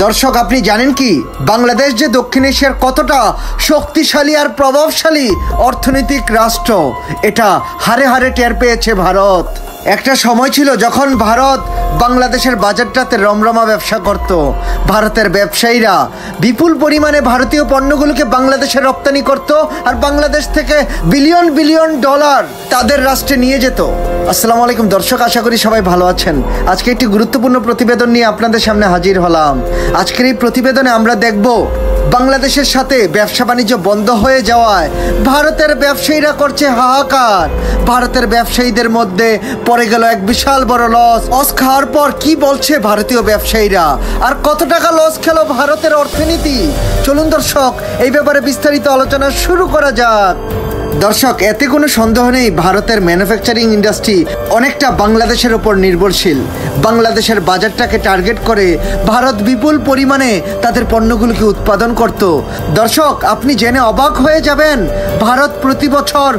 দর্শক, আপনি জানেন কি বাংলাদেশ যে দক্ষিণ এশিয়ার কতটা শক্তিশালী আর প্রভাবশালী অর্থনৈতিক রাষ্ট্র, এটা হারে হারে টের পেয়েছে ভারত। একটা সময় ছিল যখন ভারত বাংলাদেশের বাজারটাতে রমরমা ব্যবসা করত। ভারতের ব্যবসায়ীরা বিপুল পরিমাণে ভারতীয় পণ্যগুলোকে বাংলাদেশে রপ্তানি করত আর বাংলাদেশ থেকে বিলিয়ন বিলিয়ন ডলার তাদের রাষ্ট্রে নিয়ে যেত। আসসালামু আলাইকুম দর্শক, আশা করি সবাই ভালো আছেন। আজকে একটি গুরুত্বপূর্ণ প্রতিবেদন নিয়ে আপনাদের সামনে হাজির হলাম। আজকের এই প্রতিবেদনে আমরা দেখব বাংলাদেশের সাথে ব্যবসা বাণিজ্য বন্ধ হয়ে যাওয়ায় ভারতের ব্যবসায়ীরা করছে হাহাকার। ভারতের ব্যবসায়ীদের মধ্যে পড়ে গেল এক বিশাল বড় লস খাওয়ার পর কি বলছে ভারতীয় ব্যবসায়ীরা, আর কত টাকা লস খেলো ভারতের অর্থনীতি। চলুন দর্শক, এই ব্যাপারে বিস্তারিত আলোচনা শুরু করা যাক। দর্শক, এতে কোনো সন্দেহ নেই ভারতের ম্যানুফ্যাকচারিং ইন্ডাস্ট্রি অনেকটা বাংলাদেশের ওপর নির্ভরশীল। বাংলাদেশের বাজারটাকে টার্গেট করে ভারত বিপুল পরিমাণে তাদের পণ্যগুলোকে উৎপাদন করত। দর্শক, আপনি জেনে অবাক হয়ে যাবেন, ভারত প্রতি বছর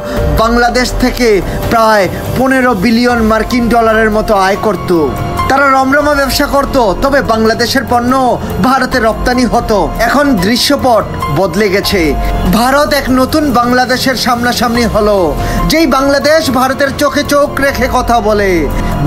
বাংলাদেশ থেকে প্রায় 15 বিলিয়ন মার্কিন ডলারের মতো আয় করত। তারা রমরমা ব্যবসা করত, তবে বাংলাদেশের পণ্য ভারতে রপ্তানি হতো। এখন দৃশ্যপট বদলে গেছে। ভারত এক নতুন বাংলাদেশের সামনাসামনি হলো, যেই বাংলাদেশ ভারতের চোখে চোখ রেখে কথা বলে।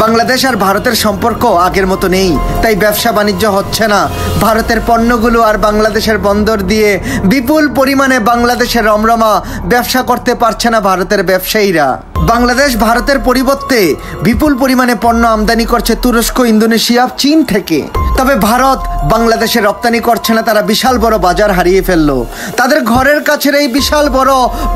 বাংলাদেশ আর ভারতের সম্পর্ক আগের মতো নেই, তাই ব্যবসা বাণিজ্য হচ্ছে না। ভারতের পণ্যগুলো আর বাংলাদেশের বন্দর দিয়ে বিপুল পরিমাণে বাংলাদেশের রমরমা ব্যবসা করতে পারছে না ভারতের ব্যবসায়ীরা। বাংলাদেশ ভারতের পরিবর্তে বিপুল পরিমাণে পণ্য আমদানি করছে তুরস্ক, ইন্দোনেশিয়া, চীন থেকে। তবে ভারত বাংলাদেশে রপ্তানি করছে না, তারা বিশাল বড় বাজার হারিয়ে ফেললো। তাদের ঘরের কাছের এই বিশাল বড়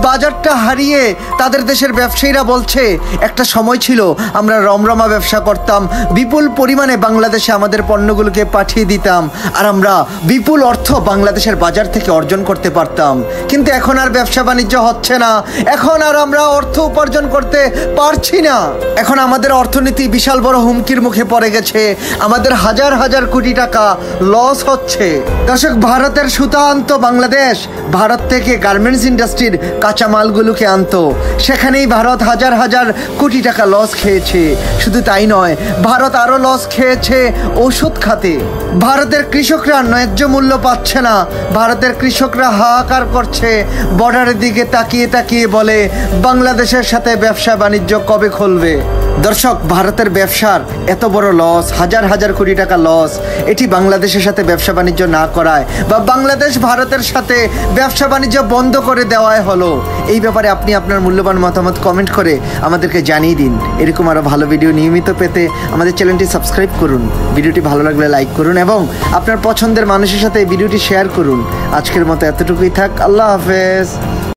বাজারটা হারিয়ে তাদের দেশের ব্যবসায়ীরা বলছে, একটা সময় ছিল আমরা রমরমা ব্যবসা করতাম, বিপুল পরিমাণে বাংলাদেশে আমাদের পণ্যগুলোকে পাঠিয়ে দিতাম আর আমরা বিপুল অর্থ বাংলাদেশের বাজার থেকে অর্জন করতে পারতাম। কিন্তু এখন আর ব্যবসা বাণিজ্য হচ্ছে না, এখন আর আমরা অর্থ উপার্জন করতে পারছি না। এখন আমাদের অর্থনীতি বিশাল বড় হুমকির মুখে পড়ে গেছে। আমাদের হাজার হাজার কোটি টাকা লস হচ্ছে। দর্শক, ভারতের সুতা আনতো বাংলাদেশ, ভারত থেকে গার্মেন্টস ইন্ডাস্ট্রির কাঁচামালগুলোকে আনতো, সেখানেই ভারত হাজার হাজার কোটি টাকা লস খেয়েছে। শুধু তাই নয়, ভারত আরো লস খেয়েছে ওষুধ খাতে। ভারতের কৃষকরা ন্যায্য মূল্য পাচ্ছে না। ভারতের কৃষকরা হাহাকার করছে, বর্ডারের দিকে তাকিয়ে তাকিয়ে বলে বাংলাদেশের সাথে ব্যবসা বাণিজ্য কবে খুলবে। দর্শক, ভারতের ব্যবসার এত বড় লস, হাজার হাজার কোটি টাকা লস, এটি বাংলাদেশের সাথে ব্যবসা বাণিজ্য না করায় বা বাংলাদেশ ভারতের সাথে ব্যবসা বাণিজ্য বন্ধ করে দেওয়াই হলো। এই ব্যাপারে আপনি আপনার মূল্যবান মতামত কমেন্ট করে আমাদেরকে জানিয়ে দিন। এরকম আরও ভালো ভিডিও নিয়মিত পেতে আমাদের চ্যানেলটি সাবস্ক্রাইব করুন। ভিডিওটি ভালো লাগলে লাইক করুন এবং আপনার পছন্দের মানুষের সাথে এই ভিডিওটি শেয়ার করুন। আজকের মতো এতটুকুই থাক। আল্লাহ হাফেজ।